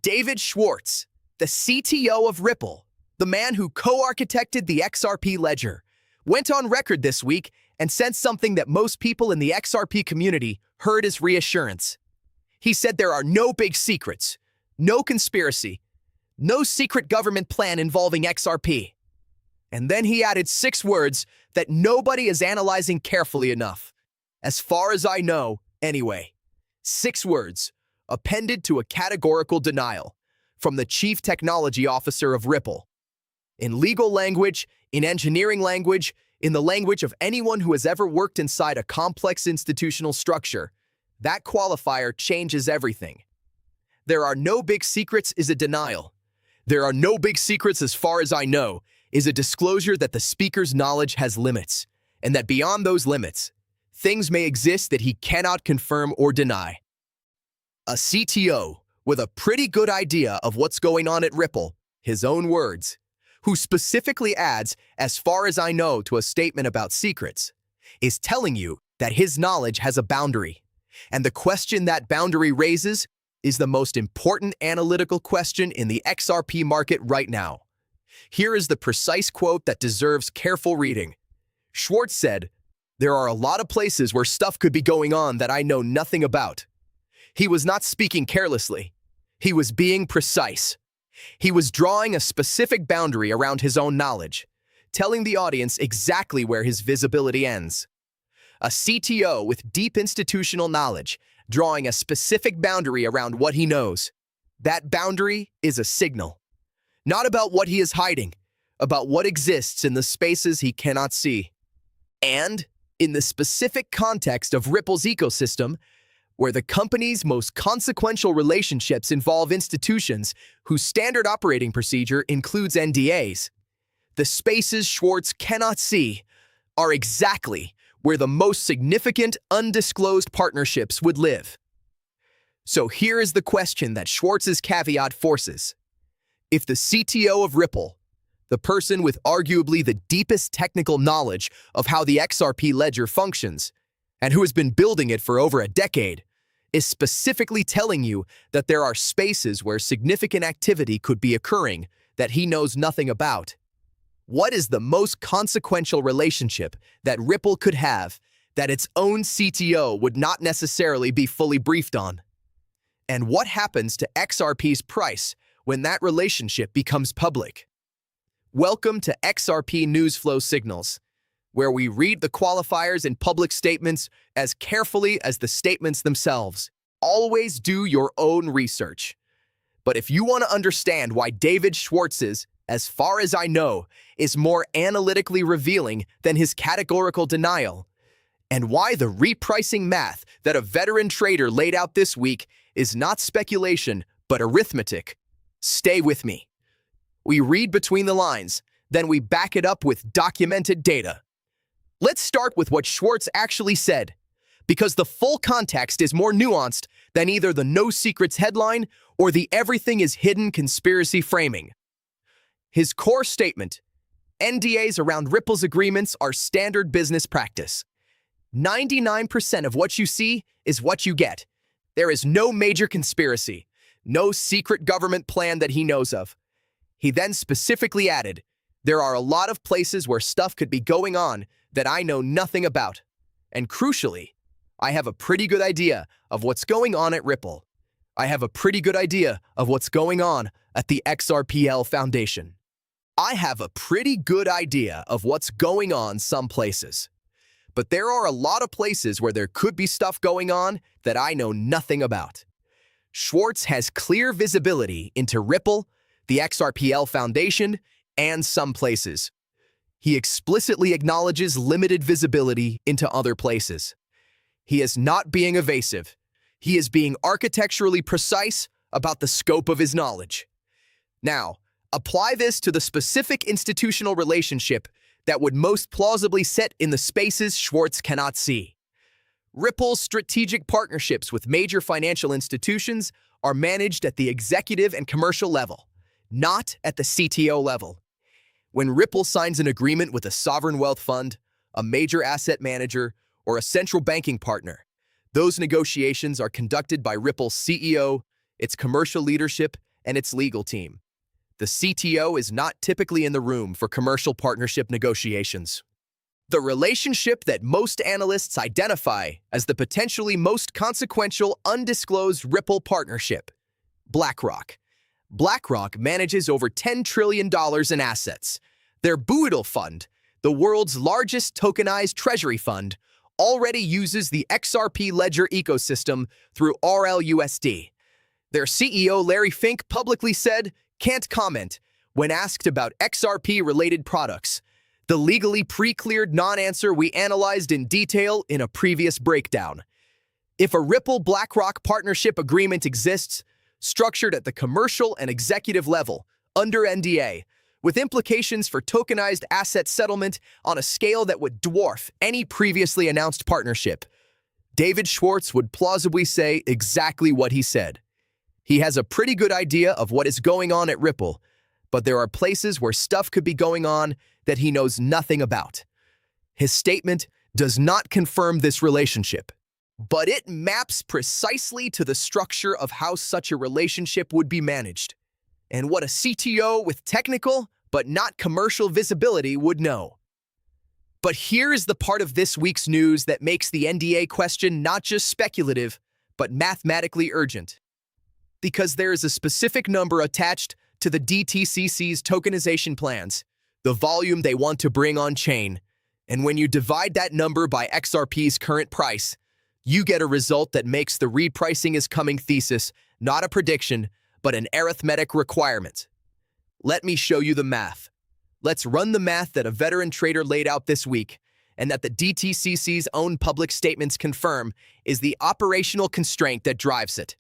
David Schwartz, the CTO of Ripple, the man who co-architected the XRP Ledger, went on record this week and said something that most people in the XRP community heard as reassurance. He said there are no big secrets, no conspiracy, no secret government plan involving XRP. And then he added 6 words that nobody is analyzing carefully enough. As far as I know, anyway. 6 words, appended to a categorical denial from the Chief Technology Officer of Ripple. In legal language, in engineering language, in the language of anyone who has ever worked inside a complex institutional structure, that qualifier changes everything. There are no big secrets is a denial. There are no big secrets as far as I know is a disclosure that the speaker's knowledge has limits, and that beyond those limits, things may exist that he cannot confirm or deny. A CTO with a pretty good idea of what's going on at Ripple, his own words, who specifically adds, as far as I know, to a statement about secrets, is telling you that his knowledge has a boundary. And the question that boundary raises is the most important analytical question in the XRP market right now. Here is the precise quote that deserves careful reading. Schwartz said, "There are a lot of places where stuff could be going on that I know nothing about." He was not speaking carelessly. He was being precise. He was drawing a specific boundary around his own knowledge, telling the audience exactly where his visibility ends. A CTO with deep institutional knowledge, drawing a specific boundary around what he knows. That boundary is a signal. Not about what he is hiding, about what exists in the spaces he cannot see. And, in the specific context of Ripple's ecosystem, where the company's most consequential relationships involve institutions whose standard operating procedure includes NDAs, the spaces Schwartz cannot see are exactly where the most significant undisclosed partnerships would live. So here is the question that Schwartz's caveat forces. If the CTO of Ripple, the person with arguably the deepest technical knowledge of how the XRP Ledger functions, and who has been building it for over a decade, is specifically telling you that there are spaces where significant activity could be occurring that he knows nothing about, what is the most consequential relationship that Ripple could have that its own CTO would not necessarily be fully briefed on? And what happens to XRP's price when that relationship becomes public? Welcome to XRP News Flow Signals, where we read the qualifiers in public statements as carefully as the statements themselves. Always do your own research. But if you want to understand why David Schwartz's, as far as I know, is more analytically revealing than his categorical denial, and why the repricing math that a veteran trader laid out this week is not speculation but arithmetic, stay with me. We read between the lines, then we back it up with documented data. Let's start with what Schwartz actually said, because the full context is more nuanced than either the no secrets headline or the everything is hidden conspiracy framing. His core statement, NDAs around Ripple's agreements are standard business practice. 99% of what you see is what you get. There is no major conspiracy, no secret government plan that he knows of. He then specifically added, there are a lot of places where stuff could be going on that I know nothing about. And crucially, I have a pretty good idea of what's going on at Ripple. I have a pretty good idea of what's going on at the XRPL Foundation. I have a pretty good idea of what's going on some places. But there are a lot of places where there could be stuff going on that I know nothing about. Schwartz has clear visibility into Ripple, the XRPL Foundation, and some places. He explicitly acknowledges limited visibility into other places. He is not being evasive. He is being architecturally precise about the scope of his knowledge. Now, apply this to the specific institutional relationship that would most plausibly sit in the spaces Schwartz cannot see. Ripple's strategic partnerships with major financial institutions are managed at the executive and commercial level, not at the CTO level. When Ripple signs an agreement with a sovereign wealth fund, a major asset manager, or a central banking partner, those negotiations are conducted by Ripple's CEO, its commercial leadership, and its legal team. The CTO is not typically in the room for commercial partnership negotiations. The relationship that most analysts identify as the potentially most consequential undisclosed Ripple partnership. BlackRock. BlackRock manages over $10 trillion in assets. Their Buidel Fund, the world's largest tokenized treasury fund, already uses the XRP Ledger ecosystem through RLUSD. Their CEO Larry Fink publicly said, "Can't comment," when asked about XRP-related products. The legally pre-cleared non-answer we analyzed in detail in a previous breakdown. If a Ripple-BlackRock partnership agreement exists, structured at the commercial and executive level, under NDA, with implications for tokenized asset settlement on a scale that would dwarf any previously announced partnership, David Schwartz would plausibly say exactly what he said. He has a pretty good idea of what is going on at Ripple, but there are places where stuff could be going on that he knows nothing about. His statement does not confirm this relationship, but it maps precisely to the structure of how such a relationship would be managed, and what a CTO with technical but not commercial visibility would know. But here is the part of this week's news that makes the NDA question not just speculative, but mathematically urgent. Because there is a specific number attached to the DTCC's tokenization plans, the volume they want to bring on-chain, and when you divide that number by XRP's current price, you get a result that makes the repricing is coming thesis not a prediction, but an arithmetic requirement. Let me show you the math. Let's run the math that a veteran trader laid out this week, and that the DTCC's own public statements confirm is the operational constraint that drives it.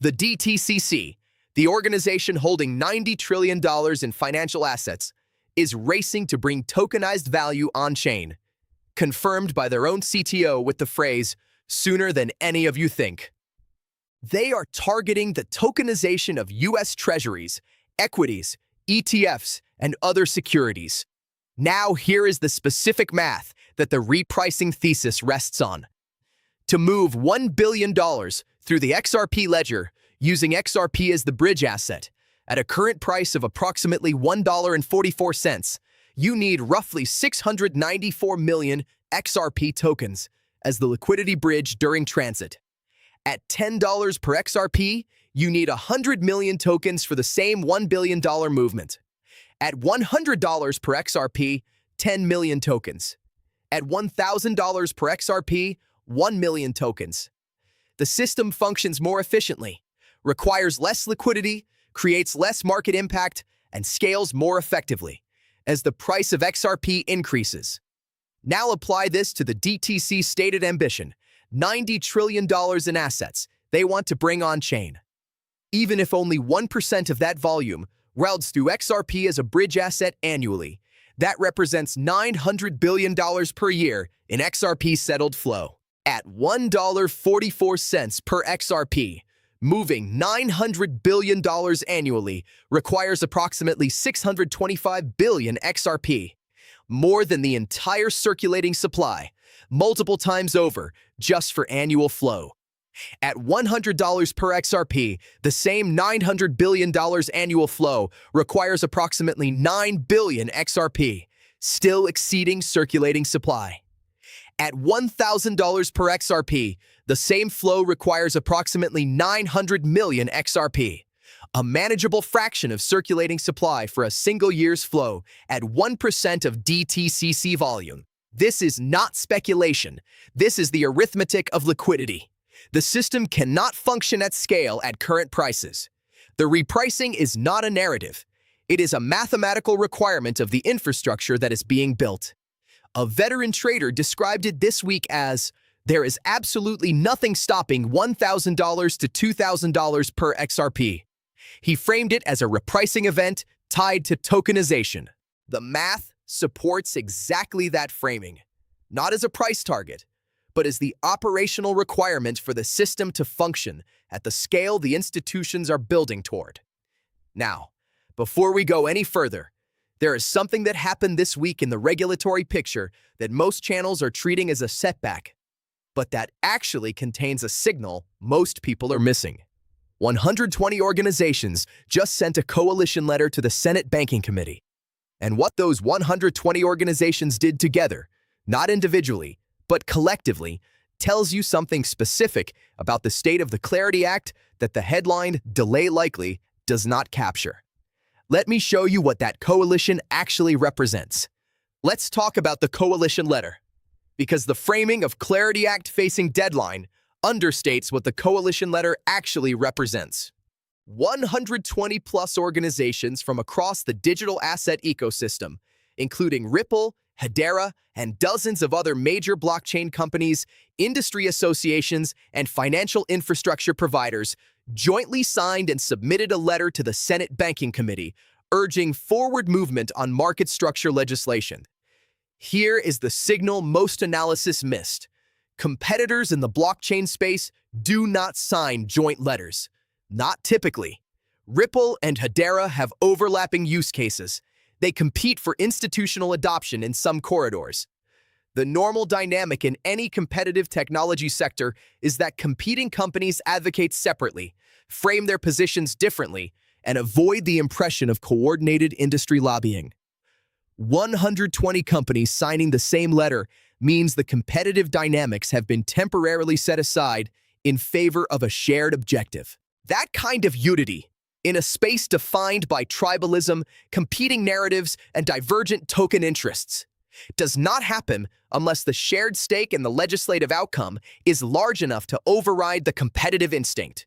The DTCC, the organization holding $90 trillion in financial assets, is racing to bring tokenized value on-chain, confirmed by their own CTO with the phrase, "sooner than any of you think." They are targeting the tokenization of U.S. treasuries, equities, ETFs, and other securities. Now here is the specific math that the repricing thesis rests on. To move $1 billion through the XRP Ledger using XRP as the bridge asset, at a current price of approximately $1.44, you need roughly 694 million XRP tokens as the liquidity bridge during transit. At $10 per XRP, you need 100 million tokens for the same $1 billion movement. At $100 per XRP, 10 million tokens. At $1,000 per XRP, 1 million tokens. The system functions more efficiently, requires less liquidity, creates less market impact, and scales more effectively as the price of XRP increases. Now apply this to the DTC's stated ambition, $90 trillion in assets they want to bring on-chain. Even if only 1% of that volume routes through XRP as a bridge asset annually, that represents $900 billion per year in XRP settled flow. At $1.44 per XRP, moving $900 billion annually requires approximately 625 billion XRP, more than the entire circulating supply, multiple times over, just for annual flow. At $100 per XRP, the same $900 billion annual flow requires approximately 9 billion XRP, still exceeding circulating supply. At $1,000 per XRP, the same flow requires approximately 900 million XRP, a manageable fraction of circulating supply for a single year's flow at 1% of DTCC volume. This is not speculation. This is the arithmetic of liquidity. The system cannot function at scale at current prices. The repricing is not a narrative. It is a mathematical requirement of the infrastructure that is being built. A veteran trader described it this week as, "There is absolutely nothing stopping $1,000 to $2,000 per XRP." He framed it as a repricing event tied to tokenization. The math supports exactly that framing, not as a price target, but as the operational requirement for the system to function at the scale the institutions are building toward. Now, before we go any further, there is something that happened this week in the regulatory picture that most channels are treating as a setback, but that actually contains a signal most people are missing. 120 organizations just sent a coalition letter to the Senate Banking Committee. And what those 120 organizations did together, not individually, but collectively, tells you something specific about the state of the Clarity Act that the headline, "Delay Likely," does not capture. Let me show you what that coalition actually represents. Let's talk about the coalition letter, because the framing of Clarity Act facing deadline understates what the coalition letter actually represents. 120-plus organizations from across the digital asset ecosystem, including Ripple, Hedera, and dozens of other major blockchain companies, industry associations, and financial infrastructure providers, jointly signed and submitted a letter to the Senate Banking Committee, urging forward movement on market structure legislation. Here is the signal most analysis missed. Competitors in the blockchain space do not sign joint letters. Not typically. Ripple and Hedera have overlapping use cases. They compete for institutional adoption in some corridors. The normal dynamic in any competitive technology sector is that competing companies advocate separately, frame their positions differently, and avoid the impression of coordinated industry lobbying. 120 companies signing the same letter means the competitive dynamics have been temporarily set aside in favor of a shared objective. That kind of unity, in a space defined by tribalism, competing narratives, and divergent token interests, does not happen unless the shared stake in the legislative outcome is large enough to override the competitive instinct.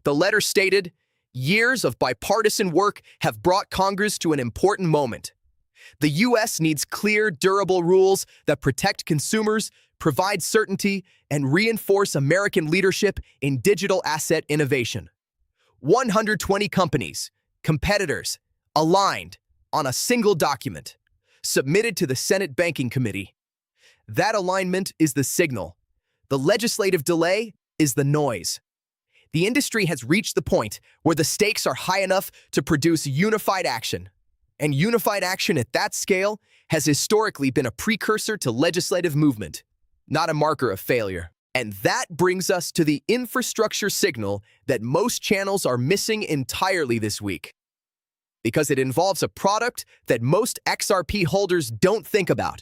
The letter stated, "Years of bipartisan work have brought Congress to an important moment. The U.S. needs clear, durable rules that protect consumers, provide certainty, and reinforce American leadership in digital asset innovation." 120 companies, competitors, aligned on a single document, submitted to the Senate Banking Committee. That alignment is the signal. The legislative delay is the noise. The industry has reached the point where the stakes are high enough to produce unified action. And unified action at that scale has historically been a precursor to legislative movement, not a marker of failure. And that brings us to the infrastructure signal that most channels are missing entirely this week, because it involves a product that most XRP holders don't think about,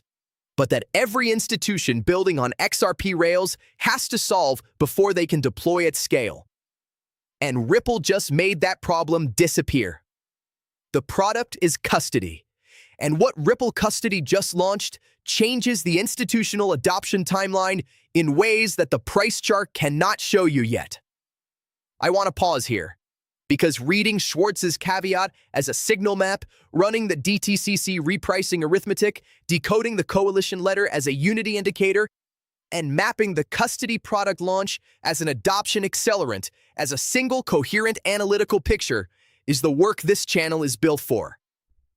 but that every institution building on XRP rails has to solve before they can deploy at scale. And Ripple just made that problem disappear. The product is custody. And what Ripple Custody just launched changes the institutional adoption timeline in ways that the price chart cannot show you yet. I want to pause here, because reading Schwartz's caveat as a signal map, running the DTCC repricing arithmetic, decoding the coalition letter as a unity indicator, and mapping the custody product launch as an adoption accelerant as a single coherent analytical picture is the work this channel is built for.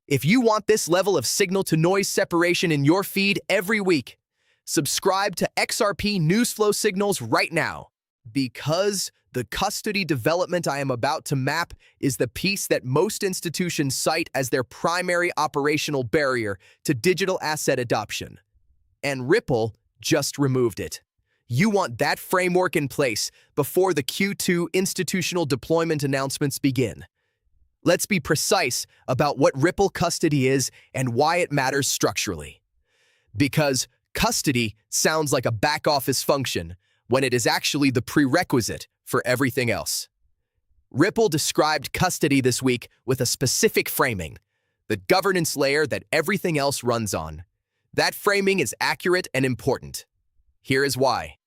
If you want this level of signal-to-noise separation in your feed every week, subscribe to XRP News Flow Signals right now, because the custody development I am about to map is the piece that most institutions cite as their primary operational barrier to digital asset adoption. And Ripple just removed it. You want that framework in place before the Q2 institutional deployment announcements begin. Let's be precise about what Ripple Custody is and why it matters structurally. Because custody sounds like a back-office function when it is actually the prerequisite for everything else. Ripple described custody this week with a specific framing, the governance layer that everything else runs on. That framing is accurate and important. Here is why.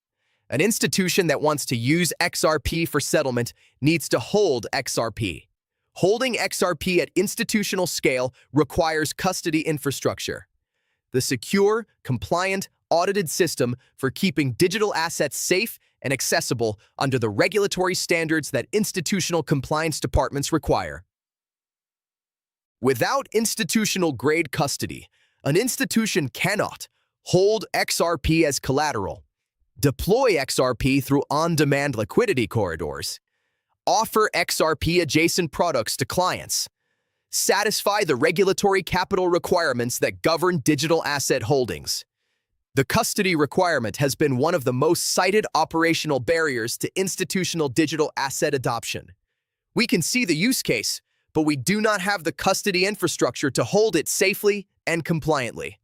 An institution that wants to use XRP for settlement needs to hold XRP. Holding XRP at institutional scale requires custody infrastructure, the secure, compliant, audited system for keeping digital assets safe and accessible under the regulatory standards that institutional compliance departments require. Without institutional-grade custody, an institution cannot hold XRP as collateral, deploy XRP through on-demand liquidity corridors, offer XRP-adjacent products to clients, satisfy the regulatory capital requirements that govern digital asset holdings, The custody requirement has been one of the most cited operational barriers to institutional digital asset adoption. We can see the use case, but we do not have the custody infrastructure to hold it safely and compliantly.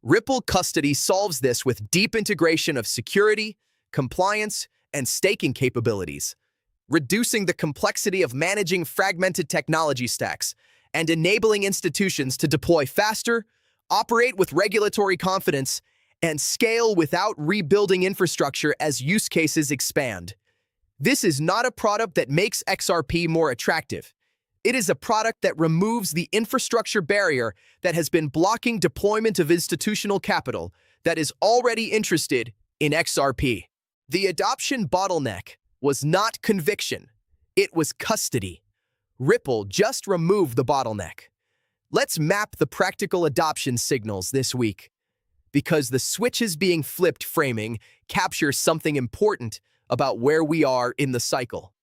Ripple Custody solves this with deep integration of security, compliance, and staking capabilities, reducing the complexity of managing fragmented technology stacks and enabling institutions to deploy faster, operate with regulatory confidence, and scale without rebuilding infrastructure as use cases expand. This is not a product that makes XRP more attractive. It is a product that removes the infrastructure barrier that has been blocking deployment of institutional capital that is already interested in XRP. The adoption bottleneck was not conviction, it was custody. Ripple just removed the bottleneck. Let's map the practical adoption signals this week, because the switches being flipped framing captures something important about where we are in the cycle.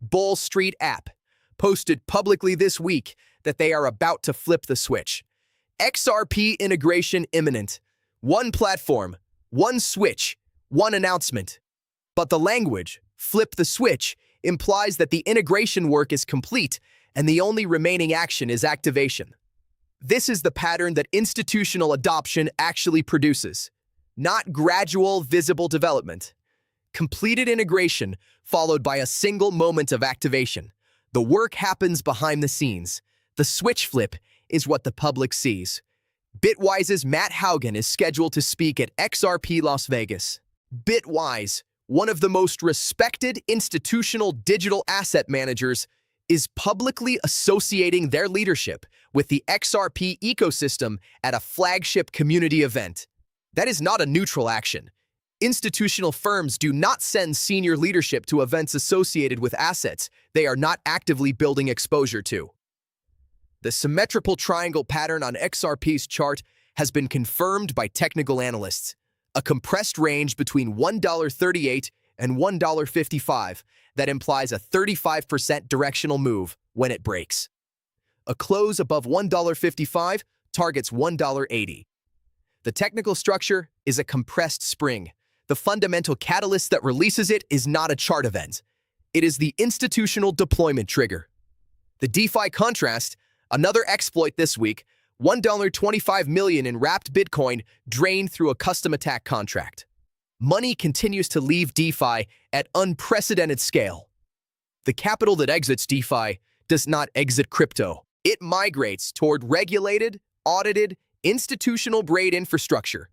Bull Street app posted publicly this week that they are about to flip the switch. XRP integration imminent. One platform, one switch, one announcement. But the language, flip the switch, implies that the integration work is complete and the only remaining action is activation. This is the pattern that institutional adoption actually produces, not gradual, visible development. Completed integration followed by a single moment of activation. The work happens behind the scenes. The switch flip is what the public sees. Bitwise's Matt Haugen is scheduled to speak at XRP Las Vegas. Bitwise, one of the most respected institutional digital asset managers, is publicly associating their leadership with the XRP ecosystem at a flagship community event. That is not a neutral action. Institutional firms do not send senior leadership to events associated with assets they are not actively building exposure to. The symmetrical triangle pattern on XRP's chart has been confirmed by technical analysts, a compressed range between $1.38 and $1.55 that implies a 35% directional move when it breaks. A close above $1.55 targets $1.80. The technical structure is a compressed spring. The fundamental catalyst that releases it is not a chart event. It is the institutional deployment trigger. The DeFi contrast, another exploit this week, $1.25 million in wrapped Bitcoin drained through a custom attack contract. Money continues to leave DeFi at unprecedented scale. The capital that exits DeFi does not exit crypto. It migrates toward regulated, audited, institutional-grade infrastructure.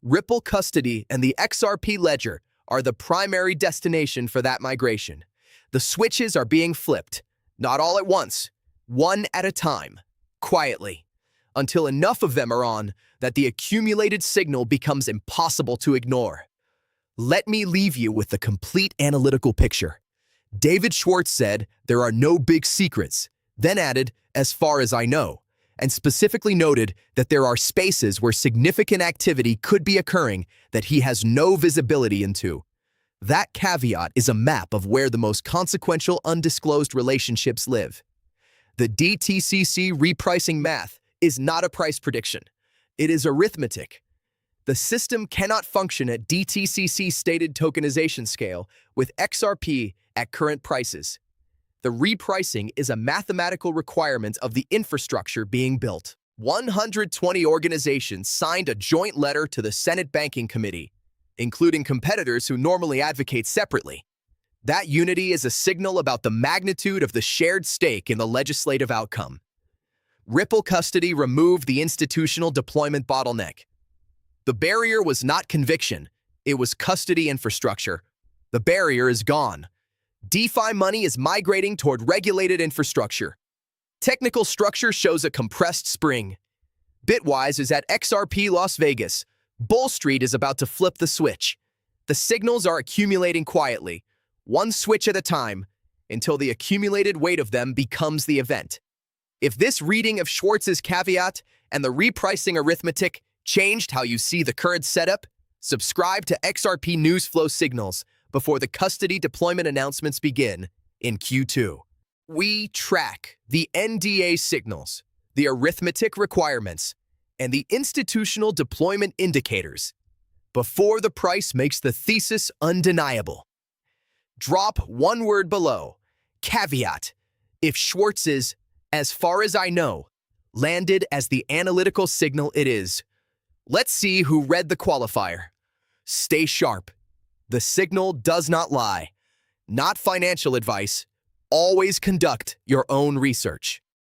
Ripple Custody and the XRP Ledger are the primary destination for that migration. The switches are being flipped, not all at once, one at a time, quietly, until enough of them are on that the accumulated signal becomes impossible to ignore. Let me leave you with the complete analytical picture. David Schwartz said, "There are no big secrets," then added, "as far as I know," and specifically noted that there are spaces where significant activity could be occurring that he has no visibility into. That caveat is a map of where the most consequential undisclosed relationships live. The DTCC repricing math is not a price prediction. It is arithmetic. The system cannot function at DTCC stated tokenization scale with XRP at current prices. The repricing is a mathematical requirement of the infrastructure being built. 120 organizations signed a joint letter to the Senate Banking Committee, including competitors who normally advocate separately. That unity is a signal about the magnitude of the shared stake in the legislative outcome. Ripple Custody removed the institutional deployment bottleneck. The barrier was not conviction, it was custody infrastructure. The barrier is gone. DeFi money is migrating toward regulated infrastructure. Technical structure shows a compressed spring. Bitwise is at XRP Las Vegas. Bull Street is about to flip the switch. The signals are accumulating quietly, one switch at a time, until the accumulated weight of them becomes the event. If this reading of Schwartz's caveat and the repricing arithmetic changed how you see the current setup, subscribe to XRP News Flow Signals before the custody deployment announcements begin in Q2. We track the NDA signals, the arithmetic requirements, and the institutional deployment indicators. before the price makes the thesis undeniable. Drop one word below. Caveat. If Schwartz is, as far as I know, landed as the analytical signal it is. Let's see who read the qualifier. Stay sharp. The signal does not lie. Not financial advice. Always conduct your own research.